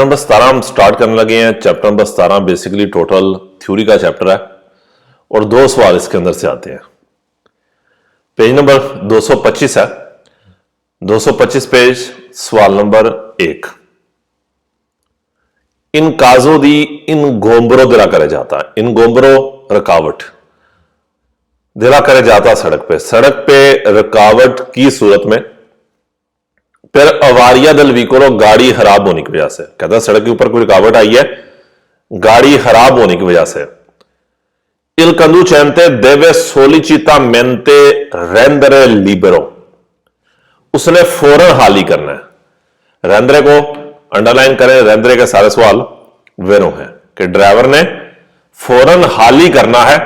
Number 17 हम start करने लगे हैं। Chapter number 17 basically total theory का चैप्टर है और 2 सवाल इसके अंदर से आते हैं। पेज नंबर 225 है। 225 पेज, सवाल नंबर 1। इन काजों दी इन गोंबरों दिला करे जाता, इन गोंबरों रुकावट दिला करे जाता सड़क पे रुकावट की सूरत में, फिर अवारिया दल व्हीकल गाड़ी खराब होने की वजह से, कहता है सड़क के ऊपर कोई रुकावट आई है गाड़ी खराब होने की वजह से, इल कंदुचेंते देवे सोलिचिता मेंते रेंदरे लिबरो, उसने फौरन हाली करना है। रेंद्रे को अंडरलाइन करें, रेंद्रे के सारे सवाल वेरो हैं कि ड्राइवर ने फौरन हाली करना है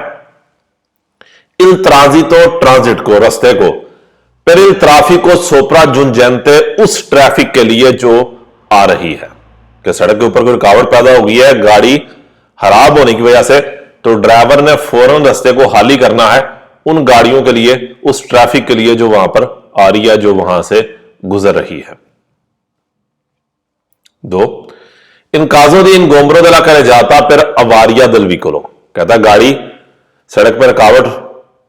इल ट्रांजिटो ट्रांजिट को, रास्ते को, फिर इल ट्रैफिको सोप्रा जुंजेंते उस ट्रैफिक के लिए जो आ रही है कि सड़क के ऊपर कोई रुकावट पैदा हो गई है गाड़ी खराब होने की वजह से, तो ड्राइवर ने फौरन रास्ते को खाली करना है उन गाड़ियों के लिए, उस ट्रैफिक के लिए जो वहां पर आ रही है, जो वहां से गुजर रही है। 2, इन काजों दी इन गोंबरों दिला करे जाता फिर अवारिया दल व्हीकलो, कहता गाड़ी सड़क पर रुकावट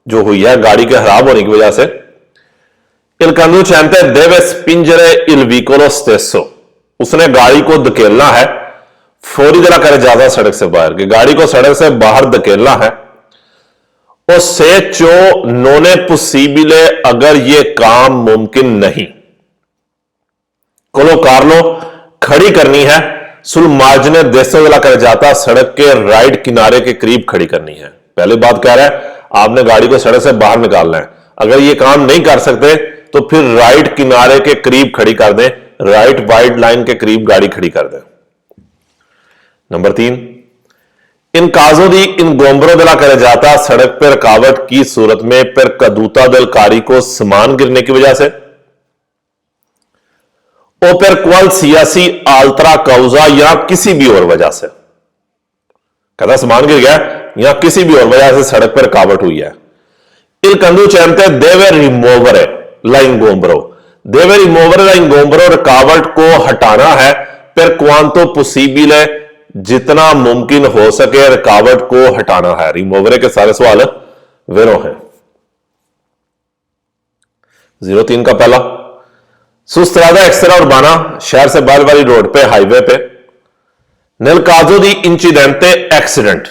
जो हुई है गाड़ी के खराब होने की वजह से, इल कंदुचेंते देवे स्पिंजरे इल व्हीकलो स्टेसो, उसने गाड़ी को धकेलना है फौरी दिला करे जाता सड़क से बाहर, कि गाड़ी को सड़क से बाहर धकेलना है। और से चो नोने पुसीबिले, अगर यह काम मुमकिन नहीं, कोलो कारलो खड़ी करनी है, सुल मार्जने देशों दिला करे जाता सड़क के राइट किनारे के करीब खड़ी करनी है। पहले बात कह रहा है आपने गाड़ी को सड़क से बाहर निकालना है, अगर यह काम नहीं कर सकते तो फिर राइट किनारे के करीब खड़ी कर दें, राइट वाइड लाइन के करीब गाड़ी खड़ी कर दें। नंबर 3, इन काजों दी इन गोंबरों दिला करे जाता सड़क पर रुकावट की सूरत में, फिर कदूता दल कारी को सामान गिरने की वजह से, और फिर क्वल सियासी आल्तरा कौजा या किसी भी और वजह से, कहता सामान गिर गया या किसी भी और वजह से सड़क पर रुकावट हुई है। इल कंदुचेंते देवे रिमूवर लाइन गोंबरो, देवे रिमूवर लाइन गोंबरो, रुकावट को हटाना है, फिर क्वांतो पुसीबिले, जितना मुमकिन हो सके रुकावट को हटाना है। रिमूवरे के सारे सवाल वेरो हैं। 03 का पहला, सुस्त्रादा एक्सरा उर्बाना, शहर से बाहर वाली रोड पे, हाईवे पे, नल काजो दी इंसिडेंटे एक्सीडेंट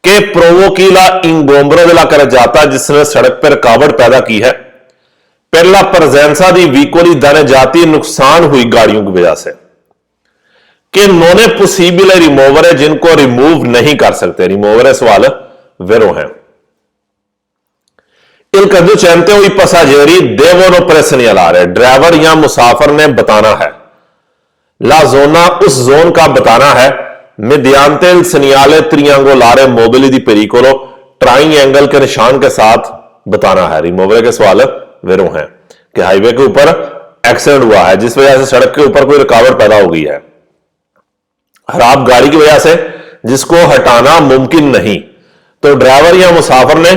के प्रोवोकीला इन गोंबरों दिला कर जाता, जिसने सड़क पर रुकावट पैदा की है, पहला प्रजेंसा दी व्हीकोली दाने जाती नुकसान हुई गाड़ियों की वजह से, कि नोने पुसीबिल रिमूवर है, जिनको रिमूव नहीं कर सकते। रिमूवर सवाल वेरो है। इल कंदुचेंते हुई पसाजेरी देवोनो प्रेसनियल आ रहे, ड्राइवर या मुसाफिर ने बताना है, ला जोना उस जोन का बताना है, मिडियांते सनियाले त्रियांगोलारे मोबिली दी पेरिकोलो, ट्राइंग एंगल के निशान के साथ बताना है। रिमूवर के सवाल वेरो हैं कि हाईवे के ऊपर एक्सीडेंट हुआ है जिस वजह से सड़क के ऊपर कोई रुकावट पैदा हो गई है, खराब गाड़ी की वजह से, जिसको हटाना मुमकिन नहीं, तो ड्राइवर या मुसाफिर ने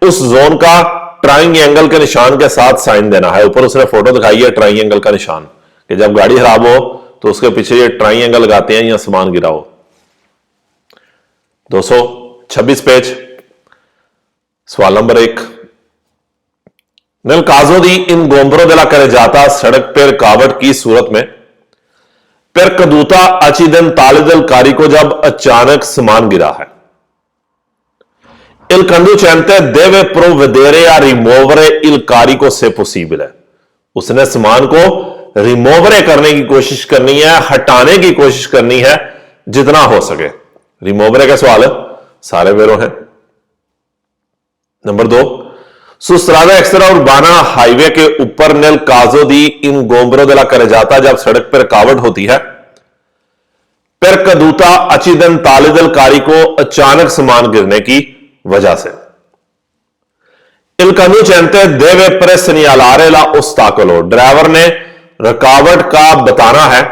उस जोन का ट्राइंग एंगल के निशान के साथ साइन देना है। ऊपर उसने फोटो दिखाई है ट्राइंग एंगल का निशान, कि जब गाड़ी खराब हो तो उसके पीछे ये ट्राइंग एंगल लगाते हैं या सामान गिरा हो। 226 पेज, सवाल नंबर 1, नल काजो दी इन गोंबरों दिला करे जाता सड़क पर रुकावट की सूरत में, फिर कदूता अचिदन तालिदल कारी को जब अचानक सामान गिरा है, इल कंदुचेंते देवे प्रोवेदेरे या रिमूवरे इल कारी को से पॉसिबल है, उसने सामान को रिमूवरे करने की कोशिश करनी है, हटाने की कोशिश करनी है जितना हो सके। रिमूवरे के सवाल सारे वेरो हैं। नंबर 2, सुस्त्रादा एक्सरा उर्बाना हाईवे के ऊपर नल काजो दी इन गोंबरों दिला करे जाता जब सड़क पर रुकावट होती है, फिर कदूता अचिदन तालिदल कारी को अचानक सामान गिरने की वजह से, इल कंदुचेंते देवे प्रेसनियालारे ला ओस्ताकलो, ड्राइवर ने रुकावट का बताना है,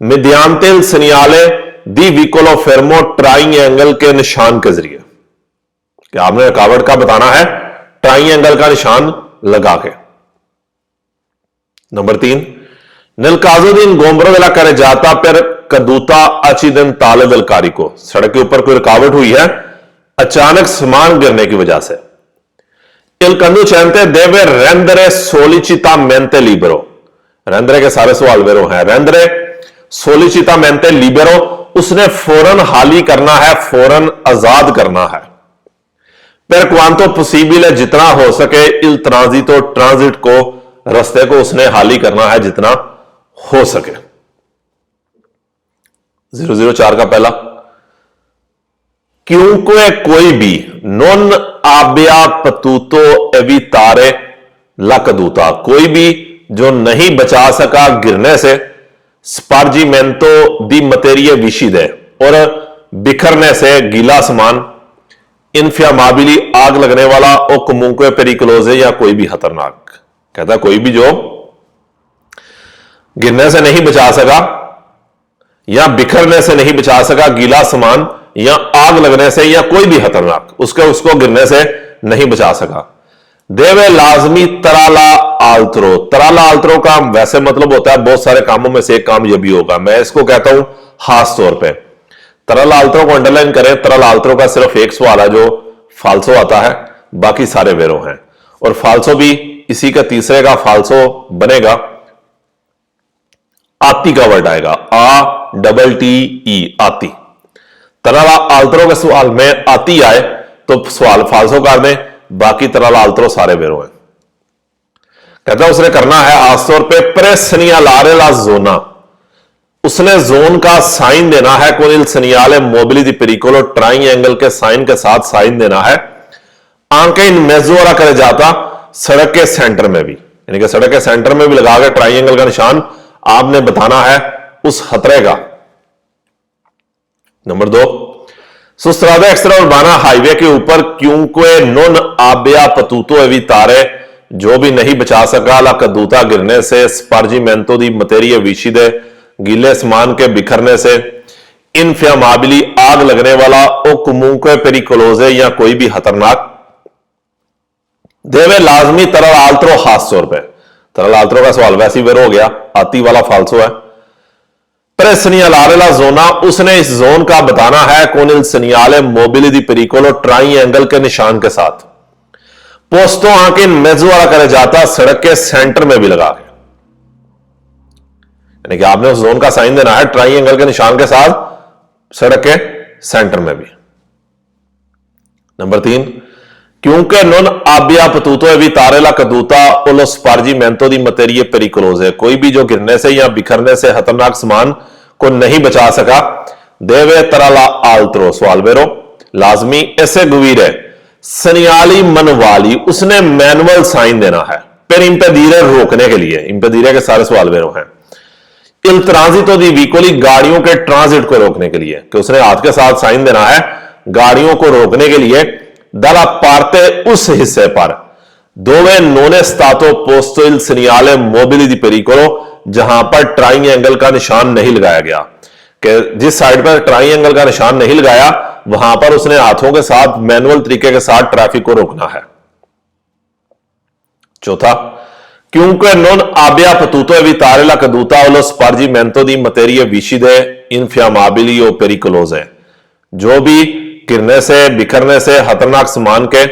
मिडियांते सनियाले दी व्हीकलो फेरमो ट्राइंग एंगल के निशान के जरिए, कि आपने रुकावट का बताना है ट्राइंग एंगल का निशान लगा के। नंबर 3, नल काजुद्दीन गोमरो वेला करे जाता पर कदूता अचिदन तालदल कारिको, सड़क के ऊपर कोई रुकावट हुई है अचानक सामान गिरने की वजह से। इल कंदुचेंते देवे रेंद्रे सोलिचिता मेंते लिबरो, रेंद्रे के सारे सवाल वेरो हैं। रेंद्रे सोलिचिता मेंते लिबरो, उसने फौरन हाली करना है, फौरन आजाद करना है। पर क्वांतो पॉसिबल है, जितना हो सके, इल ट्रांजिटो, ट्रांजिट को, रास्ते को उसने हाली करना है जितना हो सके। 004 का पहला, क्योंकि कोई भी नॉन आब्या पतूतो एवितारे लकदूता, कोई भी जो नहीं बचा सका गिरने से, स्पार्जीमेंतो दी मटेरिया विशिदे, और बिखरने से गीला सामान, इनफ्यामाबिली आग लगने वाला, ओ कमुंको पेरिकलोजे या कोई भी खतरनाक। कहता कोई भी जो गिरने से नहीं बचा सका या बिखरने से नहीं बचा सका गीला सामान, या आग लगने से, या कोई भी खतरनाक, उसको गिरने से नहीं बचा सका। देवे लाजमी तराला आल्त्रो, तराला आल्त्रो का वैसे मतलब होता है बहुत सारे कामों में से एक काम यह भी होगा, मैं इसको कहता हूं खास तौर पे। तरल आल्त्रो को अंडरलाइन करें, तरल आल्त्रो का सिर्फ एक सवाल है जो फाल्सो आता है, बाकी सारे वेरो हैं। और फाल्सो भी इसी का तीसरे का फाल्सो बनेगा, आती का वर्ड आएगा, ATTE, आती। तरल आल्त्रो के सवाल में आती आए तो सवाल फाल्सो कर दें, बाकी तरल आल्त्रो सारे वेरो हैं। कहता है उसने करना है खासतौर पे प्रेसनिया लारेला जोना, उसने जोन का साइन देना है, कोनिल सनियाले मोबिलिटी पेरिकोलो, ट्राइंगल के साइन के साथ साइन देना है। आंखें इन मेजोरा करे जाता, सड़क के सेंटर में भी, यानी कि सड़क के सेंटर में भी लगा के ट्राइंगल का निशान आपने बताना है उस खतरे का। नंबर 2, सुस्त्रादा एक्स्ट्रा उर्बाना हाईवे के ऊपर क्योंकि नॉन आब्या पतूतो एवितारे, जो भी नहीं बचा सका ला कदूता गिरने से, स्पार्जीमेंतो दी मटेरिया विशिदे, गीले सामान के बिखरने से, इनफ्यामाबिली आग लगने वाला, ओ कमुंको पेरिकोलोजे या कोई भी खतरनाक। देवे लाजमी तरल आल्त्रो खास तौर पे, तरल आल्त्रो का सवाल वैसे वेरो हो गया, आती वाला फाल्सो है। प्रेसनियालारेला जोना, उसने इस जोन का बताना है कोनिल सनियाले मोबिलिटी पेरिकोलो, ट्राइंगल के निशान के साथ। पोस्तो आंके मेजवारा करे जाता, सड़क के सेंटर में भी लगा के, यानी कि आपने उस जोन का साइन देना है ट्राइंगल के निशान के साथ, सड़क के सेंटर में भी। नंबर 3, क्योंकि नॉन आब्या पतूतो एवितारेला कदूता ओलो स्पार्जीमेंतो दी मटेरिया पेरिकोलोजे, कोई भी जो गिरने से या बिखरने से खतरनाक सामान को नहीं बचा सका, देवे तरला आल्त्रो, सवाल वेरो लाजमी ऐसे गुवीरे सनियाली मनवाली, उसने मैनुअल साइन देना है, फिर इंपेदीरे रोकने के लिए, इंपेदीरे के सारे सवाल वेरो हैं। इल ट्रांजिटो दी वीकोली, गाड़ियों के ट्रांजिट को रोकने के लिए, कि उसने हाथ के साथ साइन देना है गाड़ियों को रोकने के लिए। दला पार्ते उस हिस्से पर, दोवे नोने स्तातो पोस्तो इल सनियाले मोबिलिटी पेरिकोलो, जहां पर ट्राइंगल का निशान नहीं लगाया गया, कि जिस साइड पर ट्राइंगल का निशान नहीं लगाया वहां पर उसने हाथों के साथ मैनुअल तरीके के साथ ट्रैफिक को रोकना है। चौथा, क्योंकि नॉन आब्या पतूतो एवितारेला कदूता ओलो स्पार्जीमेंतो दी मटेरिया विशिदे, इनफ्यामाबिली ओ पेरिकोलोजे, जो भी गिरने से, बिखरने से, खतरनाक सामान के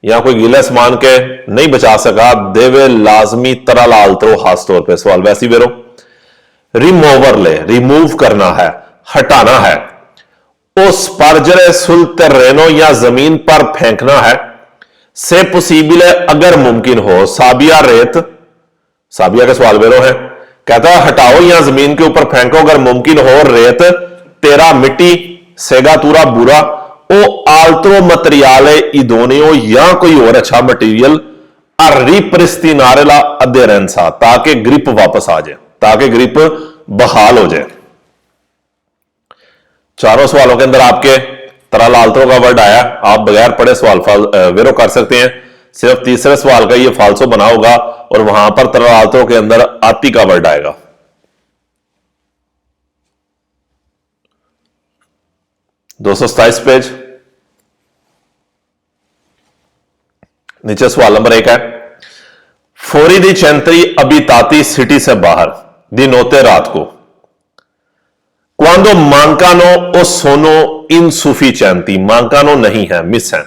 या कोई गीले सामान के नहीं बचा सका, देवे लाजमी तरल आल्त्रो खासतौर पे, सवाल वैसी वेरो। रिमूवर ले, रिमूव करना है, हटाना है, उस स्पार्जरे सुल टेरेनो या जमीन पर फेंकना है, से पॉसिबल है अगर मुमकिन हो, साबिया रेत, साबिया के सवाल वेरो है, कहता है हटाओ या जमीन के ऊपर फेंको अगर मुमकिन हो रेत, तेरा मिट्टी, सेगा तूरा बुरा, ओ आल्त्रो मटेरियाले इदोनियो, या कोई और अच्छा मटेरियल, रिप्रिस्तिनारेला अदेरेंसा, ताकि ग्रिप वापस आ जाए, ताकि ग्रिप बहाल हो जाए। चारों सवालों के अंदर आपके तरल आल्त्रो का वर्ड आया, आप बगैर पढ़े सवाल वेरो कर सकते हैं, सिर्फ तीसरे सवाल का ये फाल्सो बना होगा और वहां पर तरल आल्त्रो के अंदर आती का वर्ड आएगा। 227 पेज, नीचे सवाल नंबर 1 है, फोरी दी चैंत्री अबिताती सिटी से बाहर दिन होते रात को क्वांडो मांकानो ओ सोनो इनसुफिशिएंटी, मांकानो नहीं है, मिस है,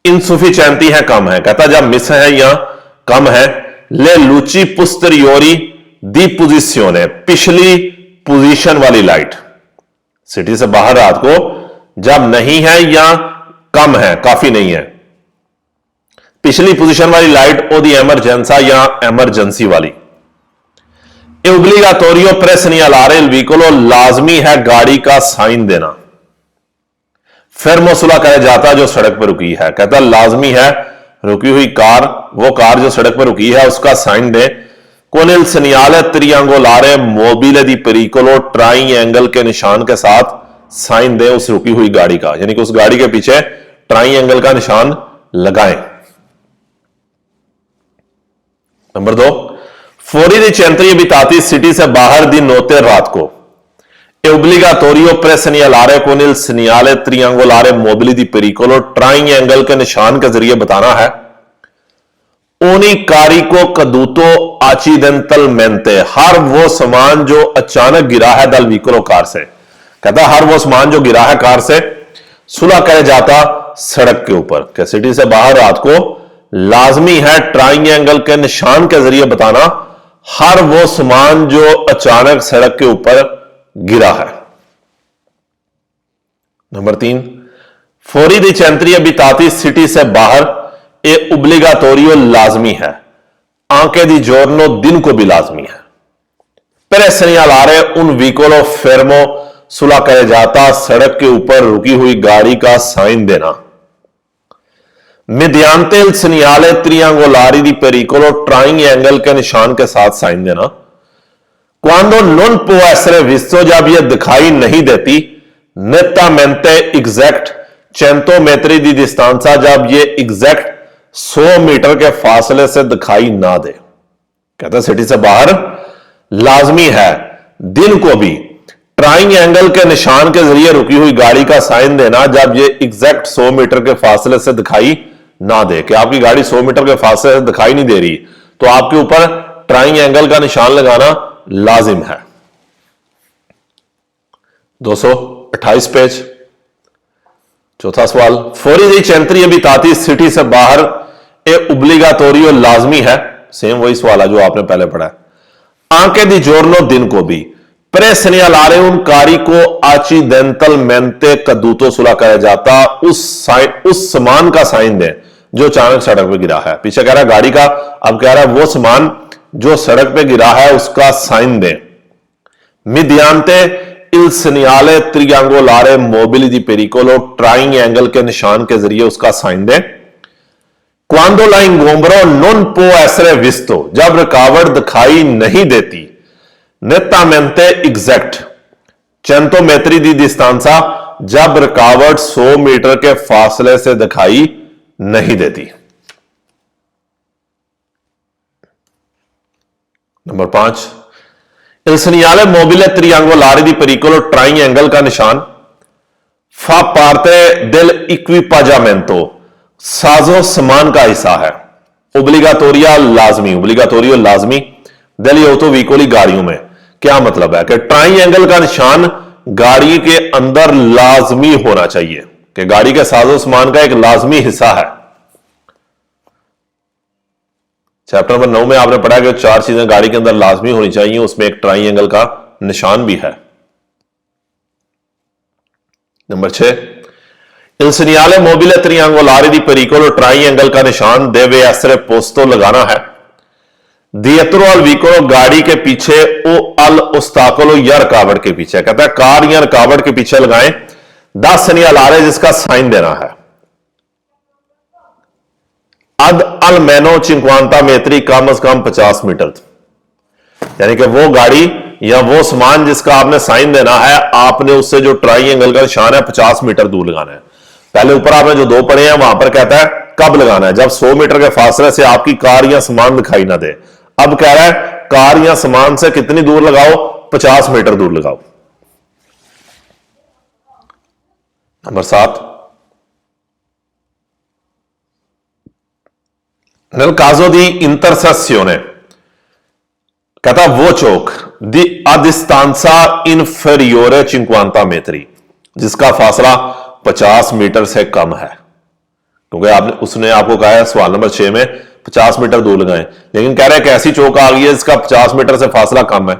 इनसुफिशिएंटी है, कम है। कहता जब मिस है या कम है, ले लूची पुस्teriori दी पोजिशियोने, पिछली पोजीशन वाली लाइट, सिटी से बाहर रात को जब नहीं है या कम है, काफी नहीं है, पिछली पोजीशन वाली लाइट ओ दी एमरजेंसा या एमरजेंसी वाली। ए ओब्लिगाटोरियो प्रेसनियालारे इल व्हीकलो, लाजमी है गाड़ी का साइन देना। फेरमोसुला कहा जाता जो सड़क पर रुकी है, कहता लाजमी है रुकी हुई कार, वो कार जो सड़क पर रुकी है उसका साइन दे। कोनिल सनियाले त्रियांगोलारे मोबिले दी पेरिकोलो, ट्राइएंगल के निशान के साथ साइन दे उस रुकी हुई गाड़ी का, यानी कि उस गाड़ी के पीछे ट्राइएंगल का निशान लगाएं। नंबर 2, फोरी दी चेंत्री बिताती सिटी से बाहर दी नोते रात को, e obbligatorio presegnalare con il segnale triangolare mobile di pericolo, triangle के निशान के जरिए बताना है। ओनी कारी को कदूतो आचिदेंटलमेंटे, हर वो सामान जो अचानक गिरा है दल व्हीकलो, कार से, कहता हर वो सामान जो गिरा है कार से, सुलह कह जाता सड़क के ऊपर, क्या सिटी से बाहर रात को लाजमी है ट्राइएंगल के निशान के जरिए बताना हर वो सामान जो अचानक सड़क के ऊपर गिरा है। नंबर 3, फोरी दी चेंत्री अबिताती सिटी से बाहर ए ओब्लिगाटोरियो लाजमी है, आंके दी जोरनो दिन को भी लाजमी है। प्रेसनियालारे उन व्हीकलो फेरमो, सुलह कहे जाता सड़क के ऊपर रुकी हुई गाड़ी का साइन देना। mediante il segnale triangolare di pericolo, triangle के निशान के साथ साइन देना। Quando non può essere visto, जब यह दिखाई नहीं देती, nettamente exact 100 metri di distanza, जब यह एग्जैक्ट 100 मीटर के फासले से दिखाई ना दे, कहता सिटी से बाहर लाजमी है दिन को भी ट्राइएंगल के निशान के जरिए रुकी हुई गाड़ी का साइन देना जब यह एग्जैक्ट 100 मीटर के फासले से दिखाई ना दे, कि आपकी गाड़ी 100 मीटर के फासले से दिखाई नहीं दे रही तो आपके ऊपर ट्राइएंगल का निशान लगाना लाजिम है। 228 पेज, चौथा सवाल, फोरी दी चेंत्री अबिताती सिटी से बाहर ए ओब्लिगाटोरियो लाजमी है, सेम वही सवाल है जो आपने पहले पढ़ा है। आंके दी जोरनो दिन को भी, प्रेसनियालारे उन कारी को आचिदेंटलमेंटे कदूतो, सुलह कहा जाता उस सामान का साइन दे जो अचानक सड़क पे गिरा है। पीछे कह रहा है गाड़ी का, अब कह रहा है वो सामान जो सड़क पे गिरा है उसका साइन दे। मिडियांते इल सेgnale triangolare mobile di pericolo, triangle के निशान के जरिए उसका साइन दे। Quando la ingombro non può essere visto, जब रुकावट दिखाई नहीं देती, nettamente exact 100 metri di distanza, जब रुकावट 100 मीटर के फासले से दिखाई नहीं देती। Number 5, il segnale mobile triangolare di pericolo, triangle का निशान fa parte dell'equipaggiamento, साजो सामान का हिस्सा है। ओब्लिगाटोरिया लाजमी, ओब्लिगाटोरियो लाजमी degli autovicoli, गाड़ियों में। क्या मतलब है कि ट्राइएंगल का निशान गाड़ी के अंदर लाजमी होना चाहिए, कि गाड़ी के साजो सामान का एक लाजमी हिस्सा है। चैप्टर नंबर 9 में आपने पढ़ा कि 4 चीजें गाड़ी के अंदर लाजमी होनी चाहिए, उसमें एक ट्राइएंगल का निशान भी है। Number 6, il segnale mobile triangolare di pericolo, triangle का निशान deve essere posto, लगाना है। dietro al vicolo, गाड़ी के पीछे, o al ostacolo, या रुकावट के पीछे, कहता है कार या रुकावट के पीछे लगाएं। da segnalare, जिसका साइन देना है। ad almeno 50 metri, कम से कम 50 मीटर, यानी कि वो गाड़ी या वो सामान जिसका आपने साइन देना है, आपने उससे जो ट्राइएंगल का निशान है 50 मीटर दूर लगाना है। पहले ऊपर आपने जो 2 पढ़े हैं वहां पर कहता है कब लगाना है, जब 100 मीटर के फासले से आपकी कार या सामान दिखाई ना दे। अब कह रहा है कार या सामान से कितनी दूर लगाओ, 50 मीटर दूर लगाओ। Number 7, nel caso di intersezione, कहता वो चौक दी अदिस्तांसा इनफेरियोरे 50 मेत्री, जिसका फासला 50 मीटर से कम है। क्योंकि उसने आपको कहा है सवाल नंबर 6 में 50 मीटर दूर लगाएं, लेकिन कह रहे हैं कि ऐसी चौक आ गई है जिसका 50 मीटर से फासला कम है।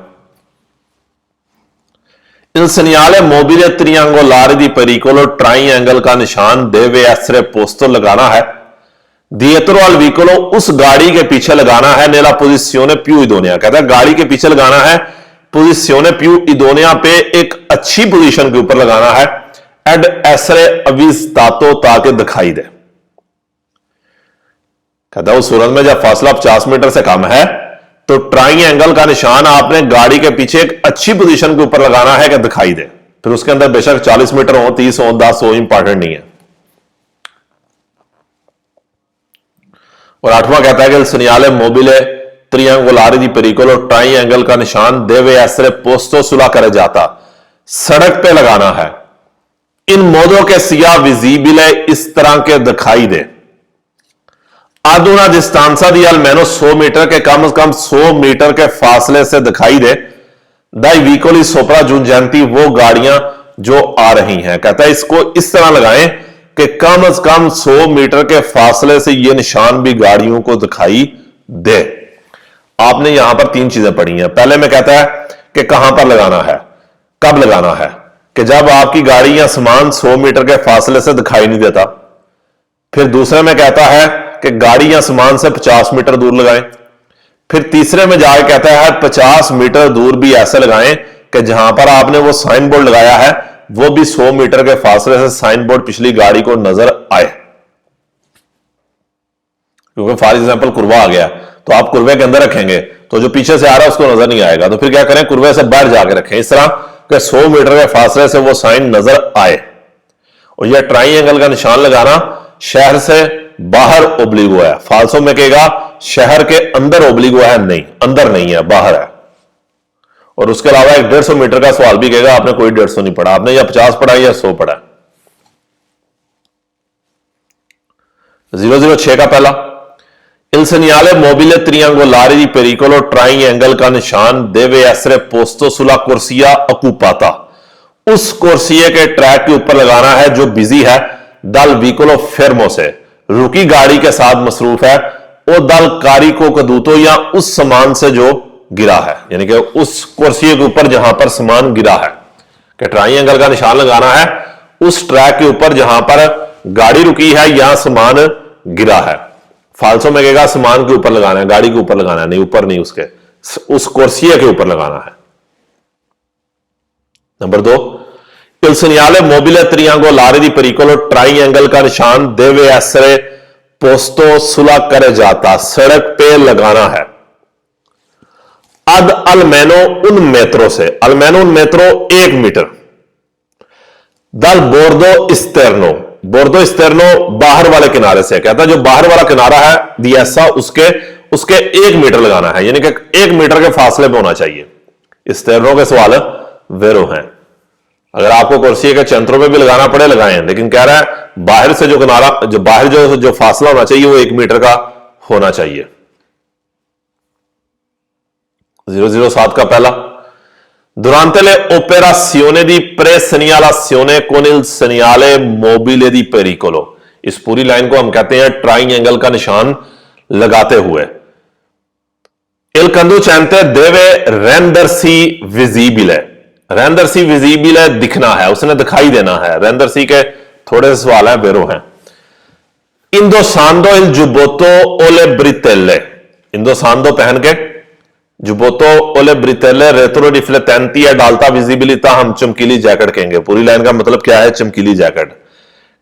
Il segnale mobile triangolare di pericolo triangle का निशान deve essere posto लगाना है dietro al veicolo, उस गाड़ी के पीछे लगाना है nella posizione più idonea। कहता है गाड़ी के पीछे लगाना है posizione più idonea पे, एक अच्छी पोजीशन के ऊपर लगाना है ed essere avvistato, ताकि दिखाई दे। कहता है उस सूरत में जब फासला 50 मीटर से कम है तो ट्राइंगल का निशान आपने गाड़ी के पीछे एक अच्छी पोजीशन के ऊपर लगाना है कि दिखाई दे। फिर उसके अंदर बेशक 40 मीटर हो, 30 हो, 10 हो, इंपॉर्टेंट नहीं है। और 8वां कहता है कि segnale mobile triangolare di pericolo triangle का निशान deve essere posto sulla carreggiata, सड़क पे लगाना है इन मोदों के sia visibile, इस तरह के दिखाई दे ad una distanza di almeno 100 metre के कम से कम 100 मीटर के फासले से दिखाई दे dai veicoli sopraggiungenti, वो गाड़ियां जो आ रही हैं। कहता है इसको इस तरह लगाएं कि कम से कम 100 मीटर के फासले से ये निशान भी गाड़ियों को दिखाई दे। आपने यहां पर 3 चीजें पढ़ी हैं। पहले में कहता है कि कहां पर लगाना है, कब लगाना है, कि जब आपकी गाड़ी या सामान 100 मीटर के फासले से दिखाई नहीं देता। फिर दूसरे में कहता है कि गाड़ी या सामान से 50 मीटर दूर लगाएं। फिर तीसरे में जाके कहता है 50 मीटर दूर भी ऐसे लगाएं कि जहां पर आपने वो साइन बोर्ड लगाया है वो भी 100 मीटर के फासले से साइन बोर्ड पिछली गाड़ी को नजर आए। क्योंकि फॉर एग्जांपल कुर्वा आ गया तो आप कुर्वे के अंदर रखेंगे तो जो पीछे से आ रहा है उसको नजर नहीं आएगा, तो फिर क्या करें, कुर्वे से बाहर जाके रखें इस तरह कि 100 मीटर के फासले से वो साइन नजर आए। और यह ट्राइंगल का निशान लगाना शहर से बाहर ओब्लिगो है। फालसो में कहेगा शहर के अंदर ओब्लिगो है, नहीं, अंदर नहीं है, बाहर है। और उसके अलावा एक 150 मीटर का सवाल भी कहेगा आपने कोई 150 नहीं पढ़ा, आपने या 50 पढ़ा या 100 पढ़ा। 006 का पहला Il segnale mobile triangolare di pericolo triangle का निशान deve essere posto sulla corsia occupata, उस कोर्सिए के ट्रैक के ऊपर लगाना है जो बिजी है dal vicolo fermo से, रुकी गाड़ी के साथ मसरूफ है, ओ दल कारिको कदूतो, या उस सामान से जो गिरा है, यानी कि उस कुर्सी के ऊपर जहां पर सामान गिरा है। कि ट्राइंगल का निशान लगाना है उस ट्रैक के ऊपर जहां पर गाड़ी रुकी है या सामान गिरा है। फालसो में कहेगा सामान के ऊपर लगाना है, गाड़ी के ऊपर लगाना है, नहीं ऊपर नहीं, उसके उस कुर्सी के ऊपर लगाना है। Number 2 Il segnale mobile triangolare di pericolo triangle का निशान deve essere posto sulla carreggiata, सड़क पे लगाना है ad almeno un metro से, almeno un metro 1 metre, dal bordo esterno, bordo esterno बाहर वाले किनारे से। कहता है जो बाहर वाला किनारा है दिया उसके 1 मीटर लगाना है, यानी कि 1 मीटर के फासले पे होना चाहिए। esterno के सवाल वेरो हैं, अगर आपको कुर्सी के चंत्रों में भी लगाना पड़े लगाएं, लेकिन कह रहा है बाहर से जो किनारा, जो बाहर जो फासला होना चाहिए वो 1 मीटर का होना चाहिए। 007 का पहला durante le operazioni di presegnalazione con il segnale mobile di pericolo, इस पूरी लाइन को हम कहते हैं ट्राइंगल का निशान लगाते हुए। il conducente deve rendersi visibile, रेंदरसी विजिबल है, दिखना है, उसने दिखाई देना है। रेंदरसी के थोड़े से सवाल है, बेरो हैं। इंदोसांदो इल जुबोतो ओले ब्रितेले, इंदोसांदो पहन के जुबोतो ओले ब्रितेले रेट्रो रिफ्लेक्टेंटी या डालता विजिबिलिटा, हम चमकीली जैकेट कहेंगे। पूरी लाइन का मतलब क्या है, चमकीली जैकेट।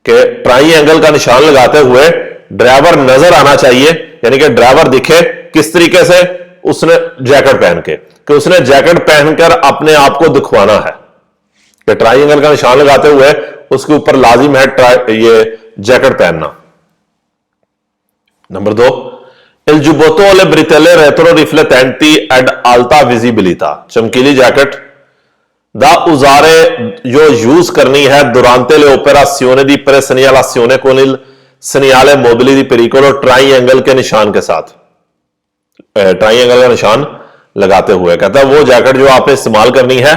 के ट्राइंगल का निशान लगाते हुए ड्राइवर नजर आना चाहिए, यानी कि ड्राइवर दिखे किस तरीके से, उसने जैकेट पहन के, कि उसने जैकेट पहनकर अपने आप को दिखवाना है। कि ट्राइंगल का निशान लगाते हुए उसके ऊपर लाजिम है ये जैकेट पहनना। Number 2 Il giubbotto alle bretelle retro riflettenti ed alta visibilità, चमकीली जैकेट दा उजारे जो यूज करनी है durante le operazioni di presegnalazione con il segnale mobile di pericolo, triangle के निशान के साथ, ट्राइंगल का निशान लगाते हुए। कहता है वो जैकेट जो आपने इस्तेमाल करनी है,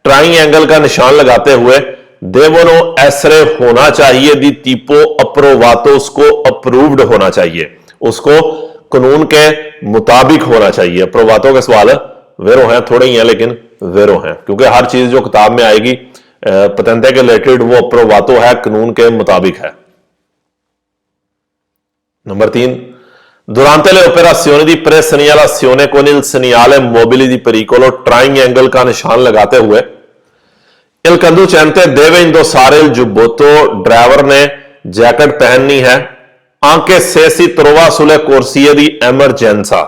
ट्राइंगल का निशान लगाते हुए देवोनो एसरे होना चाहिए, दी तीपो अप्रोवातो, उसको अप्रूव्ड होना चाहिए, उसको कानून के मुताबिक होना चाहिए। अप्रोवातो के सवाल वेरो हैं, थोड़े ही हैं लेकिन वेरो हैं, क्योंकि हर चीज जो किताब में आएगी पतंते के रिलेटेड वो अप्रोवातो है, कानून के मुताबिक है। Number 3, durante le operazioni di presegnalazione con il segnale mobile di pericolo triangle का निशान लगाते हुए il conducente deve indossare il giubbotto, driver ने जैकेट पहननी है, anche se si trova sulle corsie di emergenza,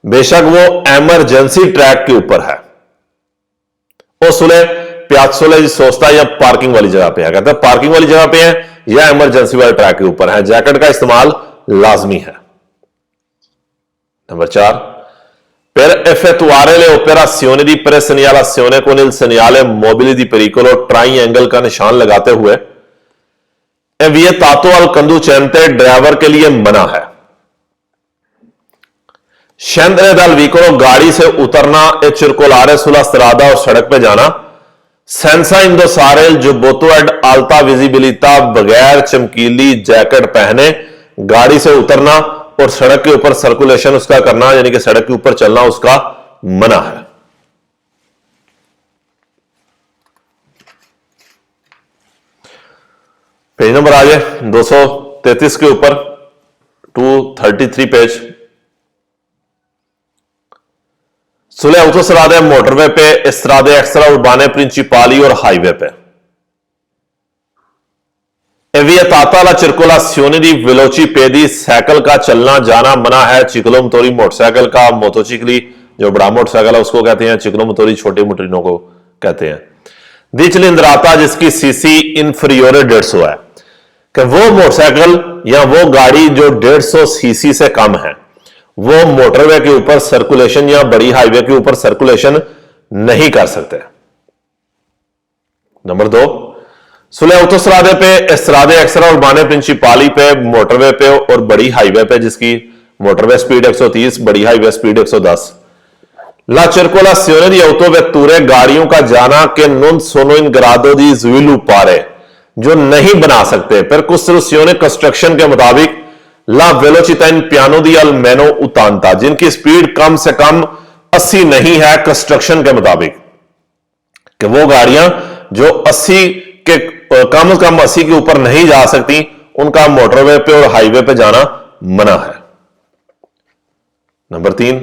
बेशक वो एमरजेंसी ट्रैक के ऊपर है, वो सुले प्याजोले सोचता या पार्किंग वाली जगह पे है। कहता है पार्किंग वाली जगह पे है या इमरजेंसी वाले ट्रैक के ऊपर है, जैकेट का इस्तेमाल लाजमी है। Number 4, per effettuare le operazioni di presegnalazione con il segnale mobile di pericolo triangle का निशान लगाते हुए è vietato al conducente, ड्राइवर के लिए मना है, scendere dal veicolo, गाड़ी से उतरना, e circolare sulla strada, और सड़क पे जाना, senza indossare il giubbotto ad alta visibilità, बगैर चमकीली जैकेट पहने गाड़ी से उतरना और सड़क के ऊपर सर्कुलेशन उसका करना, यानी कि सड़क के ऊपर चलना उसका मना है। पेज नंबर आ जाए 233 के ऊपर, 233 पेज। सुले autostrade, मोटरवे पे, strade extraurbane principali और हाईवे पे, è vietata la circolazione di velocipedi, cycle का चलना जाना मना है, चिकलोमोटोरी मोटरसाइकिल का, मोटोचिकली जो बड़ा मोटरसाइकिल है उसको कहते हैं, चिकलोमोटोरी छोटे मोटरिनों को कहते हैं। दी चिलिंद्राता, जिसकी सीसी इंफीरियर 150 है, कि वो मोटरसाइकिल या वो गाड़ी जो 150 सीसी से कम है वो मोटरवे के ऊपर सर्कुलेशन या बड़ी हाईवे के ऊपर सर्कुलेशन नहीं कर सकते। नंबर 2, सुले autostrade पे, strade extraurbane principali पे, मोटरवे पे और बड़ी हाईवे पे, जिसकी मोटरवे स्पीड 130, बड़ी highway speed 110, la circolazione di autovetture, गाड़ियों का जाना, के non sono in grado di sviluppare, जो नहीं बना सकते, per costruzione कंस्ट्रक्शन के मुताबिक, la velocità in piano di almeno 80, जिनकी स्पीड कम से कम 80 नहीं है कंस्ट्रक्शन के मुताबिक, कि वो गाड़ियां जो 80 के कम से कम 80 के ऊपर नहीं जा सकती, उनका मोटरवे पे और हाईवे पे जाना मना है। Number 3,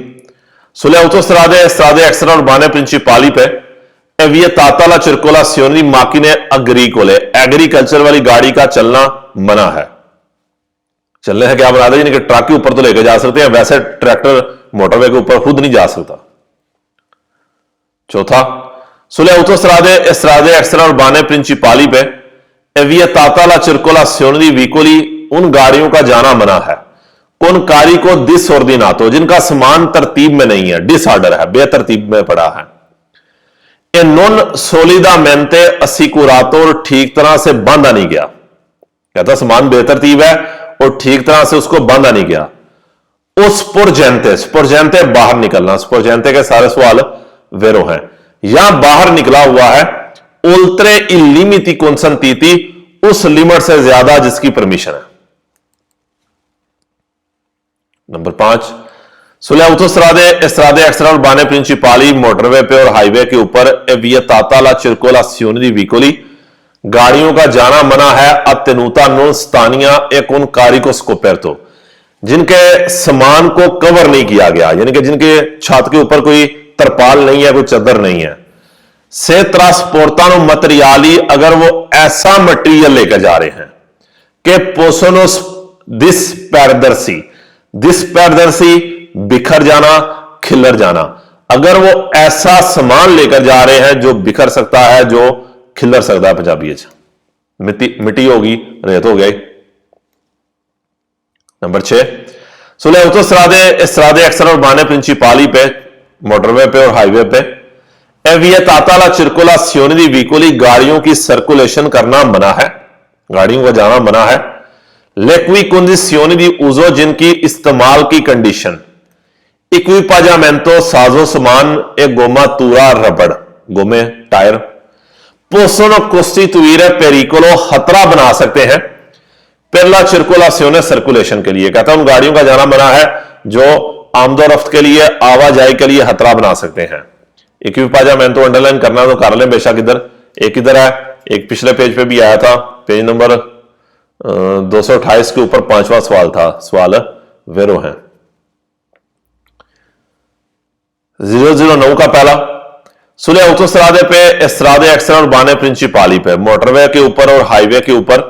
sulle autostrade, strade extraurbane principali पे, è vietata la circolazione di macchine agricole, agriculture वाली गाड़ी का चलना मना है। चलने है क्या बना दे, यानी कि ट्रक के ऊपर तो लेकर जा सकते हैं, वैसे ट्रैक्टर मोटरवे के ऊपर खुद नहीं जा सकता। चौथा, sulle autostrade, strade extraurbane principali पे, è vietata la circolazione di veicoli, उन गाड़ियों का जाना मना है, con carico disordinato, जिनका समान तरतीब में नहीं है, डिसऑर्डर है, बेतरतीब में पड़ा है, e non solidamente assicurato, और ठीक तरह से बांधा नहीं गया। कहता समान बेतरतीब है और ठीक तरह से उसको बांधा नहीं गया। उस स्पोर्जेंटे बाहर निकलना, स्पोर्जेंटे के सारे सवाल वेरो हैं, यहां बाहर निकला हुआ है, उल्ट्रे इलिमिटी consentiti, उस लिमिट से ज्यादा जिसकी परमिशन है। Number 5, sulle autostrade, strade extraurbane principali, motorway पे और हाईवे के ऊपर, è vietata la circolazione di veicoli, गाड़ियों का जाना मना है, अत्तेनुता non stania e con carico scoperto, जिनके सामान को कवर नहीं किया गया, यानी कि जिनके छत के ऊपर कोई तरपाल नहीं है, कोई चादर नहीं है, से ट्रांसपोर्टानो मटेरियली, अगर वो ऐसा मटेरियल लेकर जा रहे हैं कि possono disperdersi, बिखर जाना, खिलर जाना, अगर वो ऐसा सामान लेकर जा रहे हैं जो बिखर सकता है, जो खिलर सकता है, पंजाबी मिट्टी होगी, रेत हो गई। Number 6, sulle autostrade, strade extraurbane principali पे, मोटरवे पे और हाईवे पे, è vietata la circolazione di veicoli, गाड़ियों की सर्कुलेशन करना मना है, गाड़ियों का जाना मना है। le cui condizioni di uso, जिनकी इस्तेमाल की कंडीशन इक्विपाजामेंटो साजो सामान e gomma tura रबड़, गोमे टायर, possono costituire pericolo खतरा बना सकते हैं per la circolazione सर्कुलेशन के लिए। कहता है उन गाड़ियों का जाना मना है जो आमदोरफ्त के लिए, आवाजाही के लिए खतरा बना सकते हैं। इक्विपाजामेंटो अंडरलाइन करना तो कर लें बेशक, एक इधर है, एक पिछले पेज पे भी आया था, पेज नंबर 228 के ऊपर 5वां सवाल था, सवाल वेरो है। 009 का पहला, सुले autostrade पे strade extraurbane principali पे, मोटरवे के ऊपर और हाईवे के ऊपर,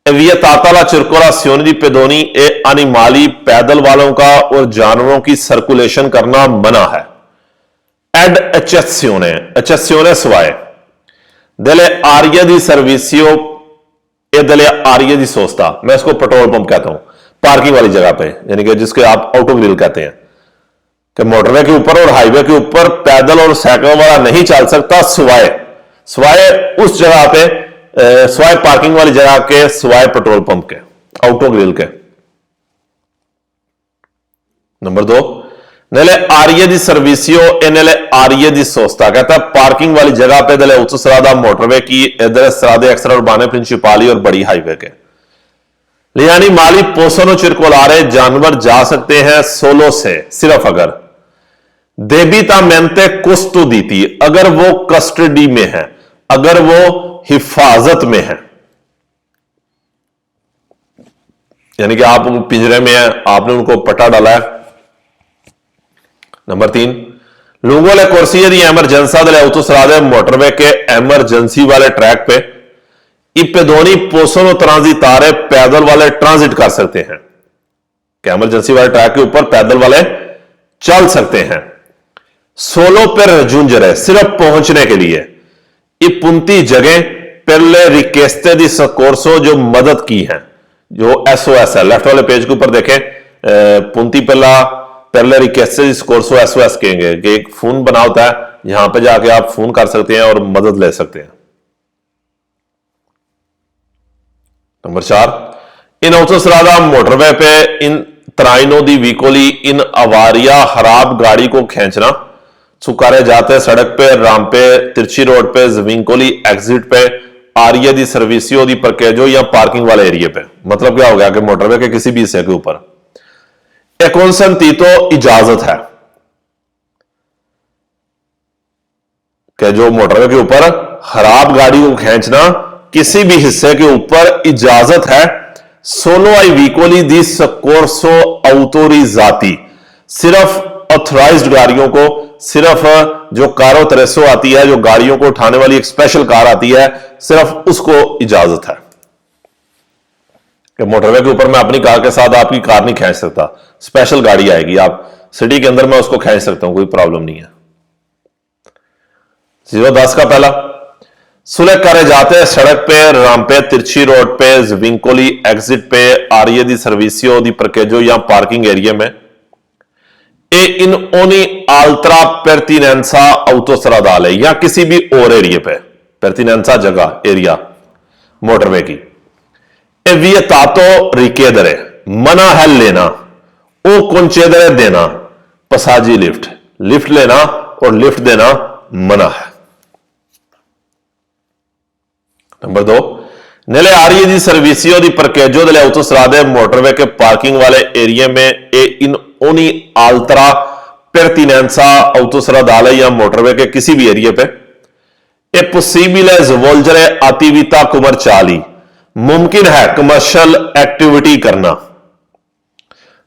vietata la circolazione di pedoni e animali, पैदल वालों का और जानवरों की सर्कुलेशन करना मना है। Ad eccezione suae delle aree di servizio e delle aree di sosta, मैं इसको पेट्रोल पंप कहता हूं, पार्किंग वाली जगह पे, यानी कि जिसके आप ऑटो ग्रिल कहते हैं, कि मोटरवे के ऊपर और हाईवे के ऊपर पैदल और साइकिल वाला नहीं चल सकता सिवाय उस जगह पे, सिवाय पार्किंग वाली जगह के, सिवाय पेट्रोल पंप के, ऑटो ग्रिल के। नंबर 2, नेले आरिये दी सर्विसियो e nelle आरिये दी सोस्ता, कहता है पार्किंग वाली जगह पे दले autostrada मोटरवे की, इधर strade extraurbane principali और बड़ी हाईवे के। यानी माली पोसनो चिरकोलारे, जानवर जा सकते हैं सोलो से, सिर्फ अगर देबितामेंटे कुस्टोदीती, अगर वो कस्टडी में है, अगर वो हिफाजत में है, यानी कि आप पिंजरे में हैं, आपने उनको पटा डाला है। नंबर 3, लोगों ने कुर्सी दी एमरजेंसा दले autostrade मोटरवे के एमरजेंसी वाले ट्रैक पे i pedoni possono transitare, पैदल वाले ट्रांजिट कर सकते हैं, कि एमरजेंसी वाले ट्रैक के ऊपर पैदल वाले चल सकते हैं। सोलो पर रजूंजरे, सिर्फ पहुंचने के लिए, i punti जगह per le richieste di soccorso, जो मदद की है, जो SOS है, लेफ्ट वाले पेज के ऊपर देखें, पुंती per le richieste di soccorso SOS कहेंगे, कि एक फोन बना होता है, यहां पे जाके आप फोन कर सकते हैं और मदद ले सकते हैं। नंबर 4, इन autostrada मोटरवे पे इन traino di vicoli इन अवारिया खराब गाड़ी को खींचना, सुकारे जाते सड़क पे, राम पे, तिरछी रोड पे, जविंकोली एग्जिट पे, आरिये दी सर्विसियो दी परकेजो या पार्किंग वाले एरिया पे। मतलब क्या हो गया कि मोटरवे के किसी भी हिस्से के ऊपर तो इजाजत है, कि जो मोटरवे के ऊपर खराब गाड़ी को खींचना किसी भी हिस्से के ऊपर इजाजत है। सोलो आई वीकोली दी सकोर्सो ऑटोरिजाती, सिर्फ ऑथराइज्ड गाड़ियों को, सिर्फ जो कारो त्रेसो आती है, जो गाड़ियों को उठाने वाली एक स्पेशल कार आती है, सिर्फ उसको इजाजत है। कि मोटरवे के ऊपर मैं अपनी कार के साथ आपकी कार नहीं खींच सकता, स्पेशल गाड़ी आएगी, आप सिटी के अंदर मैं उसको खींच सकता हूं, कोई प्रॉब्लम नहीं है। 010 का पहला, सुलह करे जाते सड़क पे, राम पे, तिरछी रोड पे, जविंकोली एग्जिट पे, आरिये दी सर्विसियो दी परकेजो या पार्किंग एरिया में, ए इन ओनी आल्ट्रा pertinenza autostradale, या किसी भी और एरिया पे, pertinenza जगह, एरिया मोटरवे की, ए vietato richiedere, मना है लेना, ओ concedere देना, पसाजी लिफ्ट, लिफ्ट लेना और लिफ्ट देना मना है। नंबर 2, नेले आरिये दी सर्विसियो दी परकेजो दले autostrade मोटरवे के पार्किंग वाले एरिया में, ए इन ओनी आल्ट्रा pertinenza autostradale या मोटरवे के किसी भी एरिया पे, ए possibile svolgere attività commerciali, मुमकिन है कमर्शियल एक्टिविटी करना,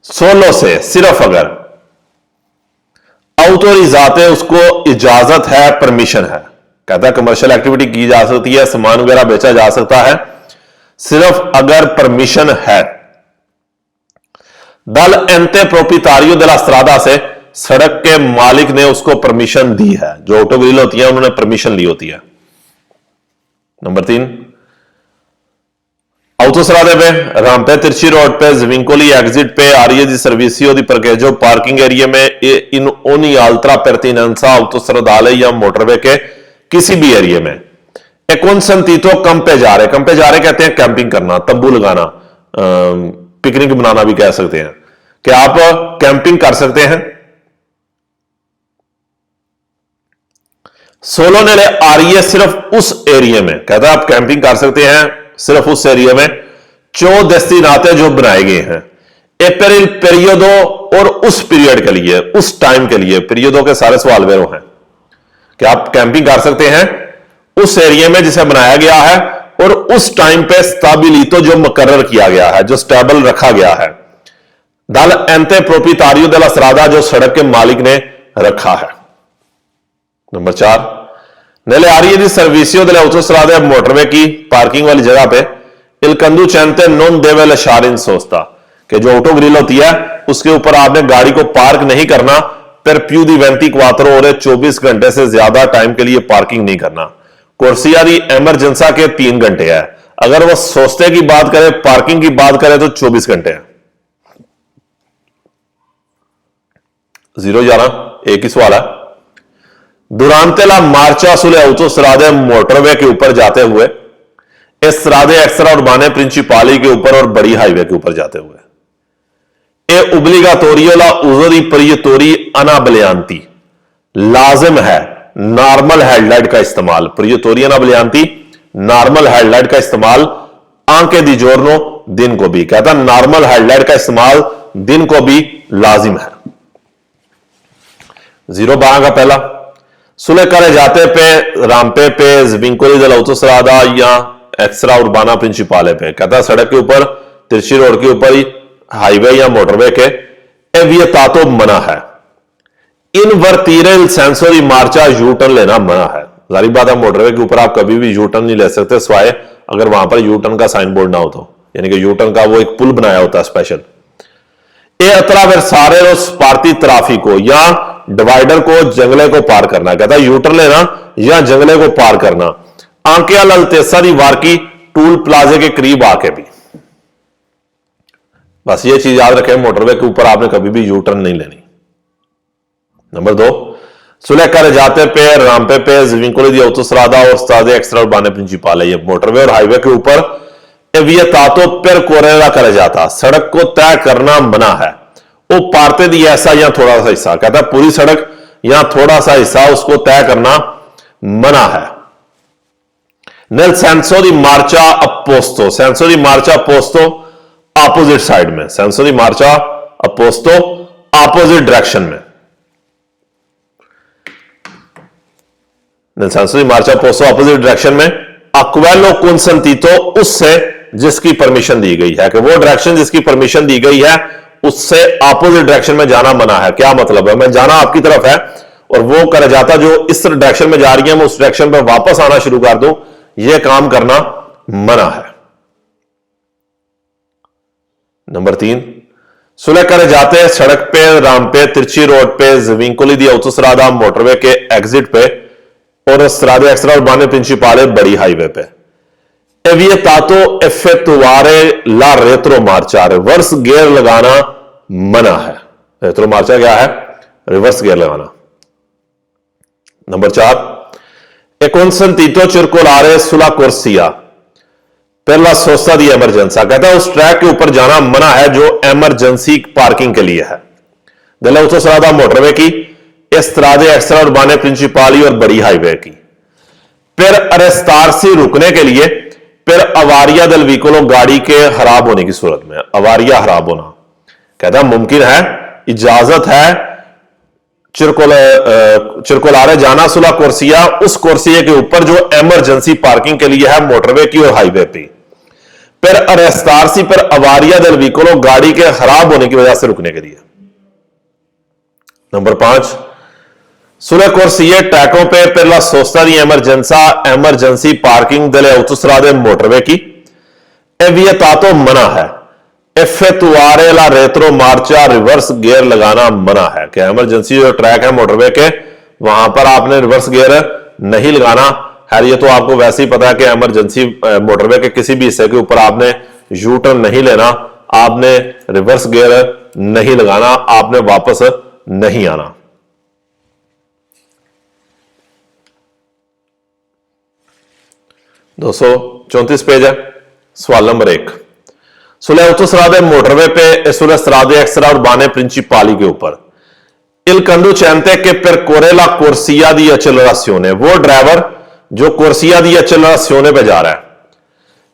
सोलो से, सिर्फ अगर, ऑटोरिजाते, उसको इजाजत है, परमिशन है, कहता है कमर्शियल एक्टिविटी की जा सकती है, सामान वगैरह बेचा जा सकता है, सिर्फ अगर परमिशन है। दल एंते प्रोपितारियो दे ला स्ट्रादा से, सड़क के मालिक ने उसको परमिशन दी है, जो ऑटो ग्रिल होती है उन्होंने परमिशन ली होती है। नंबर 3, autostrade पे, राम पे, तिरछी रोड पे, जविंकोली एग्जिट पे, आरिये दी सर्विसियो दी परकेजो पार्किंग एरिया में, इन ओनी आल्ट्रा pertinenza autostradale या मोटरवे के किसी भी एरिया में, ए consentito campeggiare, campeggiare कहते हैं कैंपिंग करना, तंबू लगाना, पिकनिक बनाना भी कह सकते हैं, कि आप कैंपिंग कर सकते हैं सोलो नेले आ रही है सिर्फ उस एरिया में, कहता है आप कैंपिंग कर सकते हैं सिर्फ उस एरिया में। चो डेस्टिनाते जो बनाए गए हैं ए पर il periodo, और उस पीरियड के लिए, उस टाइम के लिए। पीरियडों के सारे सवाल वेरो हैं कि आप कैंपिंग कर सकते हैं उस एरिया में जिसे बनाया गया है और उस टाइम पे स्टाबिलितो जो मुकर्रर किया गया है, जो स्टेबल रखा गया है। दल एंते प्रोपितारियो दे ला स्ट्रादा, जो सड़क के मालिक ने रखा है। नंबर 4, नेले आरिये दी सर्विसियो दे ऑटोस्ट्रादा मोटरवे की पार्किंग वाली जगह पे इल कंदू चेंते नॉन देवे लशार इन सोचता, कि जो ऑटो ग्रिल होती है उसके ऊपर आपने गाड़ी को पार्क नहीं करना, पर प्यू दी 24 और 24 घंटे से ज्यादा टाइम के लिए पार्किंग नहीं करना। कोर्सिया दी एमरजेंसा के 3 घंटे है, अगर वो सोचते की बात करें, पार्किंग की बात करें तो 24 घंटे है। 0-11 एक ही सवाल है। दुरांते ला मार्चा सुले ऑटोस्ट्रादे मोटरवे के ऊपर जाते हुए, इस स्ट्रादे एक्स्ट्रा उर्बाने प्रिंसिपाली के ऊपर और बड़ी हाईवे के ऊपर जाते हुए, ए उबलिगाटोरियो ला उजो दी परियतोरी अनाबलियांती, लाजिम है नॉर्मल हेडलाइट का इस्तेमाल। परियतोरी अनाबलियांती, नॉर्मल हेडलाइट का इस्तेमाल आंके दी जोरनो, दिन को भी। कहता नॉर्मल हेडलाइट का इस्तेमाल दिन को भी लाजिम है। 0-12 का पहला, सुले करे जाते पे रामपे पे विंकोली दल ऑटोस्ट्रादा या एक्स्ट्रा उर्बाना प्रिंसिपाले पे, कहता सड़क के ऊपर, तिरछी रोड के ऊपर ही हाईवे या मोटरवे के एवियतातो मना है। इन वर्तीरे सेंसो दी मार्चा यू टर्न लेना मना है। जारी बात है मोटरवे के ऊपर आप कभी भी यू टर्न नहीं ले सकते, सिवाय अगर वहां पर यू टर्न का साइन बोर्ड ना हो तो, यानी कि यू टर्न का वो एक पुल बनाया होता है स्पेशल। ए अतरा फिर सारे रोज पार्टी ट्राफिक को या डिवाइडर को, जंगले को पार करना, कहता है यू टर्न लेना या जंगले को पार करना। आंकिया ललतेसा दी वार की टूल प्लाजे के करीब आके भी। बस ये चीज याद रखें, मोटरवे के ऊपर आपने कभी भी यू टर्न नहीं लेनी। नंबर 2, सुलह करे जाते पे रामपे पे विंकोली दी ऑटोस्ट्रादा और स्ट्रादे एक्स्ट्रा उर्बाने प्रिंसिपाले, ये मोटरवे और हाईवे के ऊपर एवियतातो पर कोरेला करे जाता, सड़क को तय करना मना है। वो पारते दी ऐसा या थोड़ा सा हिस्सा, कहता है पूरी सड़क या थोड़ा सा हिस्सा उसको तय करना मना है। नेल सेंसो दी मार्चा अपोस्तो, सेंसो दी मार्चा अपोस्तो ऑपोजिट साइड में, सेंसो दी मार्चा अपोस्तो ऑपोजिट डायरेक्शन में। नेल सेंसो दी मार्चा अपोस्तो ऑपोजिट डायरेक्शन में। अक्वेलो कंसेंटीतो, उससे जिसकी परमिशन दी गई है, कि वो डायरेक्शन जिसकी परमिशन दी गई है उससे ऑपोजिट डायरेक्शन में जाना मना है। क्या मतलब है, मैं जाना आपकी तरफ है और वो कर जाता जो इस डायरेक्शन में जा रही है, मैं उस डायरेक्शन पर वापस आना शुरू कर दूं, यह काम करना मना है। नंबर 3, सुलह करे जाते सड़क पे रामपे तिरछी रोड पे विंकोली दी ऑटोस्ट्रादा मोटरवे के एग्जिट पे और स्ट्रादे एक्स्ट्रा उर्बाने प्रिंसिपाले बड़ी हाईवे पे एवियतातो एफेक्टुआरे ला रेत्रो मार्चा, रिवर्स गियर लगाना मना है। रेत्रो मार्चा क्या है, रिवर्स गियर लगाना। Number 4, e consentito circolare sulla corsia per la sosta di emergenza, कहता है उस ट्रैक के ऊपर जाना मना है जो एमरजेंसी पार्किंग के लिए है। दella autostrada मोटरवे की, स्ट्रादे एक्स्ट्रा उर्बाने प्रिंसिपाली और बड़ी हाईवे की। फिर अरेस्टारसी रुकने के लिए, फिर अवारिया दल व्हीकलो, गाड़ी के खराब होने की सूरत में, अवारिया खराब होना, कहता है मुमकिन है, इजाजत है चिरकोलारे जाना सुला कोर्सिया, उस कोर्सिया के ऊपर जो इमरजेंसी पार्किंग के लिए है मोटरवे की और हाईवे पे। फिर अरेस्टारसी पर अवारिया दल व्हीकलो, गाड़ी के खराब होने की वजह से रुकने के लिए। नंबर 5, सुले कोर्सिये टैकों पे per la sosta di emergenza, emergency parking delle autostrade motorway की एवियतातो मना है। एफेक्टुआरे ला रेत्रो मार्चा, रिवर्स गियर लगाना मना है, कि इमरजेंसी जो ट्रैक है मोटरवे के वहां पर आपने रिवर्स गियर नहीं लगाना है। ये तो आपको वैसे ही पता है कि इमरजेंसी मोटरवे के किसी भी हिस्से के ऊपर आपने यू टर्न नहीं लेना, आपने रिवर्स गियर नहीं लगाना, आपने वापस नहीं आना। दोस्तों 34 पेज है। सवाल नंबर 1, सुले ऑटोस्ट्रादे मोटरवे पे सुले स्ट्रादे एक्स्ट्रा उर्बाने प्रिंसिपाली के ऊपर il conducente che percorre la corsia di accelerazione, वो ड्राइवर जो corsia di accelerazione पे जा रहा है,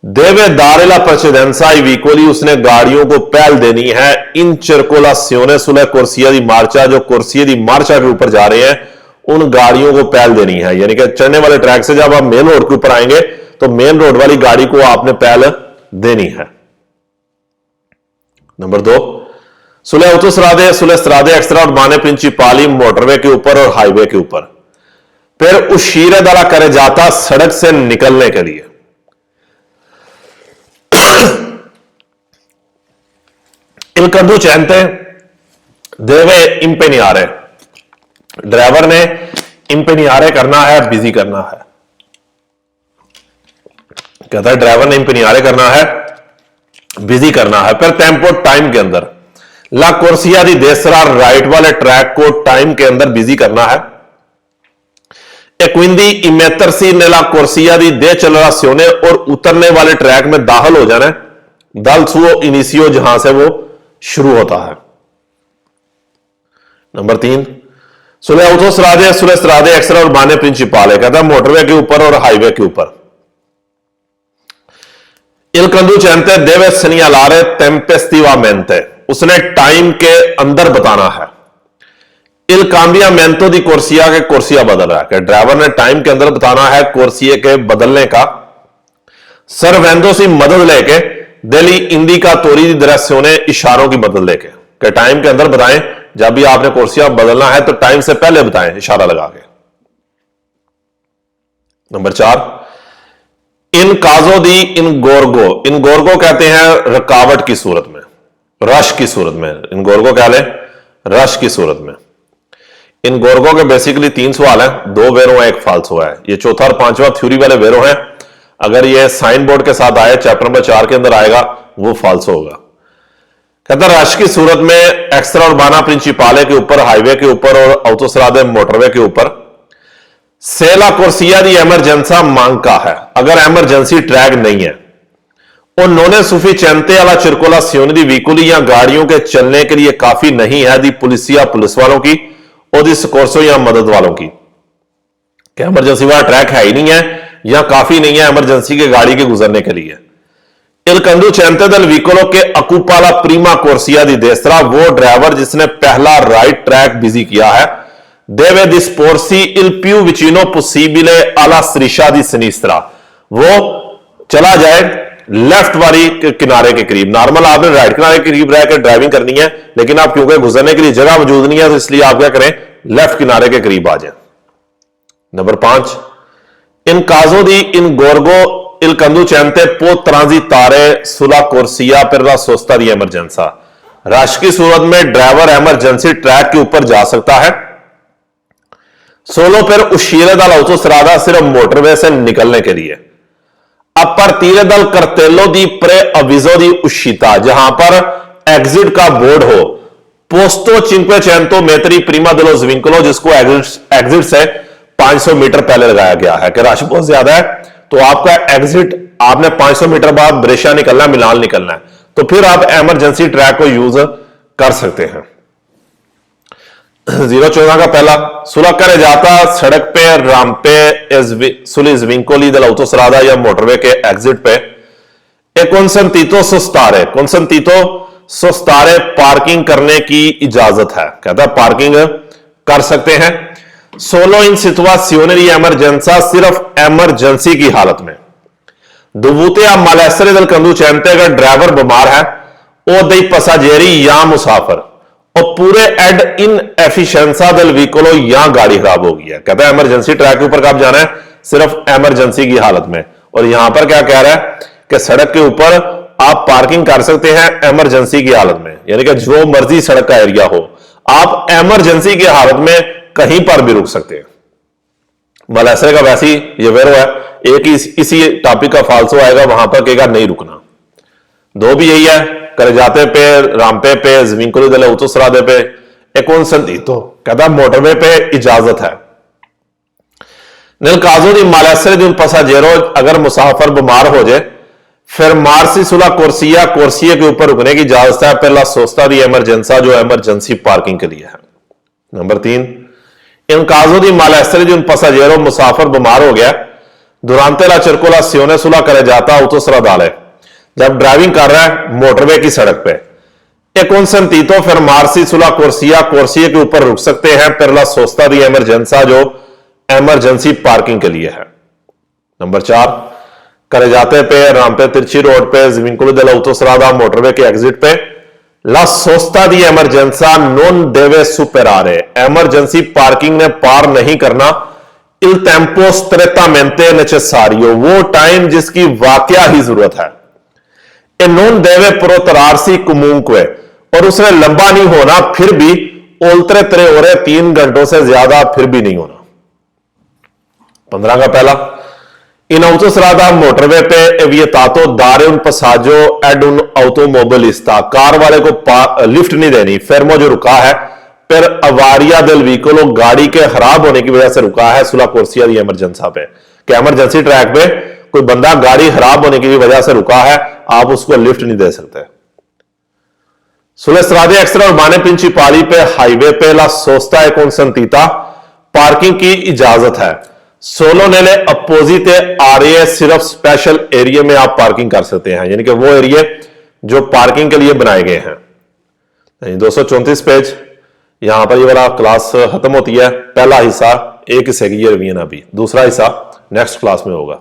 deve dare la precedenza ai veicoli, उसने गाड़ियों को पहल देनी है इन circolazione sulla corsia di marcia, जो corsia di marcia के ऊपर जा रहे हैं उन गाड़ियों को पहल देनी है। यानी कि चढ़ने वाले ट्रैक से जब आप मेन रोड के ऊपर आएंगे तो मेन रोड वाली गाड़ी को आपने पहल देनी है। Number 2, sulle strade extraurbane principali, motorway के ऊपर और हाईवे के ऊपर, फिर uscire dalla carreggiata, सड़क से निकलने के लिए। il conducente deve impegnare, driver ने impegnare करना है, बिजी करना है। कहता है ड्राइवर ने impegnare करना है, बिजी करना है। फिर टेम्पो, टाइम के अंदर, ला corsia di destra, राइट वाले ट्रैक को टाइम के अंदर बिजी करना है। e quindi immettersi nella corsia di decelerazione, और उतरने वाले ट्रैक में दाखिल हो जाना है, dal suo inizio, जहां से वो शुरू होता है। Number 3, sulle strade extraurbane principali, कहता है मोटरवे के ऊपर और हाईवे के ऊपर। il conducente deve segnalare tempestivamente, उसने टाइम के अंदर बताना है। il cambiamento di corsia, के corsia बदल रहा है, कि ड्राइवर ने टाइम के अंदर बताना है corsia के बदलने का। servendo से मदद लेके, degli indicatori di direzione, इशारों की मदद लेके, कि टाइम के अंदर बताएं, जब भी आपने corsia बदलना है तो टाइम से पहले बताएं इशारा लगा के। नंबर 4, इन काजो दी इन गोरगो कहते हैं रुकावट की सूरत में, रश की सूरत में। इन गोरगो कह लें रश की सूरत में। इन गोरगो के बेसिकली 3 सवाल हैं, 2 वेरो है, 1 फाल्सो है। ये चौथा और 5वां थ्योरी वाले वेरो हैं। अगर ये साइन बोर्ड के साथ आए, चैप्टर नंबर 4 के अंदर आएगा, वो फाल्सो होगा। कहता है रश की सूरत में एक्स्ट्राउर्बाना प्रिंसिपाले के ऊपर, हाईवे के ऊपर और ऑटोस्ट्रादे मोटरवे के ऊपर, सेला कोर्सिया दी एमरजेंसा मांग का है, अगर एमरजेंसी ट्रैक नहीं है, और नोने सुफिचिएंटे alla circolazione di veicoli, या गाड़ियों के चलने के लिए काफी नहीं है, दी पुलिसिया, पुलिस वालों की, और दी स्कोर्सो, या मदद वालों की। क्या एमरजेंसी वाला ट्रैक है ही नहीं है, या काफी नहीं है एमरजेंसी के गाड़ी के गुजरने के लिए। il conducente del vicolo che occupa la prima corsia di destra, वो ड्राइवर जिसने पहला राइट ट्रैक बिजी किया है, deve disporsi il più vicino possibile alla striscia di sinistra, वो चला जाए लेफ्ट वाली किनारे के करीब। नॉर्मल आपने राइट किनारे के करीब रहकर ड्राइविंग करनी है, लेकिन आप क्योंकि गुजरने के लिए जगह मौजूद नहीं है, तो इसलिए आप क्या करें, लेफ्ट किनारे के करीब आ जाए। नंबर 5, इन काजो दी इन गोरगो il conducente può transitare sulla corsia per la sosta di emergenza, rush की सूरत में ड्राइवर एमरजेंसी ट्रैक के ऊपर जा सकता है। सोलो पर uscire dall'autostrada, सिर्फ मोटरवे से निकलने के लिए। a partire dal cartello di preavviso di uscita, जहां पर एग्जिट का बोर्ड हो, posto 500 metri prima dello svincolo, जिसको एग्जिट से 500 मीटर पहले लगाया गया है कि रश बहुत ज्यादा है, तो आपका एग्जिट, आपने 500 मीटर बाद ब्रेशिया निकलना है, मिलान निकलना है, तो फिर आप इमरजेंसी ट्रैक को यूज कर सकते हैं। 014 का पहला, सुलह करे जाता सड़क पे, राम्पे सुली स्विंकोली dell'autostrada, या मोटरवे के एग्जिट पे, ए consentito sostare पार्किंग करने की इजाजत है, कहता है पार्किंग कर सकते हैं। सोलो इन सिचुएशने दी emergenza, सिर्फ एमरजेंसी की हालत में। दोवुते a malessere del conducente, अगर ड्राइवर बीमार है, o dei passeggeri, या मुसाफिर, और पूरे एड इन एफिशिएंसा del veicolo, या गाड़ी खराब हो गई है। कहता है एमरजेंसी ट्रैक के ऊपर कब जाना है, सिर्फ एमरजेंसी की हालत में। और यहां पर क्या कह रहा है कि सड़क के ऊपर आप पार्किंग कर सकते हैं एमरजेंसी की हालत में, यानी कि जो मर्जी सड़क का एरिया हो, आप एमरजेंसी की हालत में कहीं पर भी रुक सकते हैं। मलेसरे का वैसे ही ये वेरो है, एक ही इसी टॉपिक का फाल्सो आएगा, वहां पर कहेगा नहीं रुकना। 2 भी यही है, करे जाते पे, राम्पे पे, स्विंकोली dell'autostrada पे, e consentito, कहता मोटरवे पे इजाजत है। nel caso di malessere di un passeggero, अगर मुसाफिर बीमार हो जाए, फिर मार्सी सुला कोर्सिया के ऊपर रुकने की इजाजत है, पहला सोस्ता दी emergenza, जो एमरजेंसी पार्किंग के लिए है। Number 3, in caso di malessere di un passaggero, मुसाफिर बीमार हो गया, durante la circolazione sulla carreggiata autostradale, जब ड्राइविंग कर रहा है मोटरवे की सड़क पे, e consentito fermarsi sulla corsia, corsia के ऊपर रुक सकते हैं per la sosta di emergenza, जो emergency पार्किंग के लिए है। नंबर 4, carreggiate पे, रामपे, तिरछी रोड पे, svincolo dell'autostrada, मोटरवे के एग्जिट पे, La sosta di emergenza non deve superare, emergency parking ने पार नहीं करना, il tempo strettamente necessario, वो टाइम जिसकी वाकया ही जरूरत है, e non deve protrarsi comunque, और उसने लंबा नहीं होना फिर भी, oltre 3 ore, 3 घंटों से ज्यादा फिर भी नहीं होना। 15 का पहला, in autostrada मोटरवे पे è vietato dare un passaggio ad un automobilista, car वाले को लिफ्ट नहीं देनी, fermo जो रुका है, per avaria del veicolo, गाड़ी के खराब होने की वजह से रुका है, sulla corsia di emergenza पे, कि इमरजेंसी ट्रैक पे कोई बंदा गाड़ी खराब होने की वजह से रुका है, आप उसको लिफ्ट नहीं दे सकते। Sulle strade extraurbane principali पे, हाईवे पे, la sosta è consentita, पार्किंग की इजाजत है, सोलो नेले अपोजिट आ रही है, सिर्फ स्पेशल एरिया में आप पार्किंग कर सकते हैं, यानी कि वो एरिया जो पार्किंग के लिए बनाए गए हैं। 234 पेज, यहां पर ये वाला क्लास खत्म होती है। पहला हिस्सा एक हिस्से की ये रिवीजन, अभी दूसरा हिस्सा नेक्स्ट क्लास में होगा।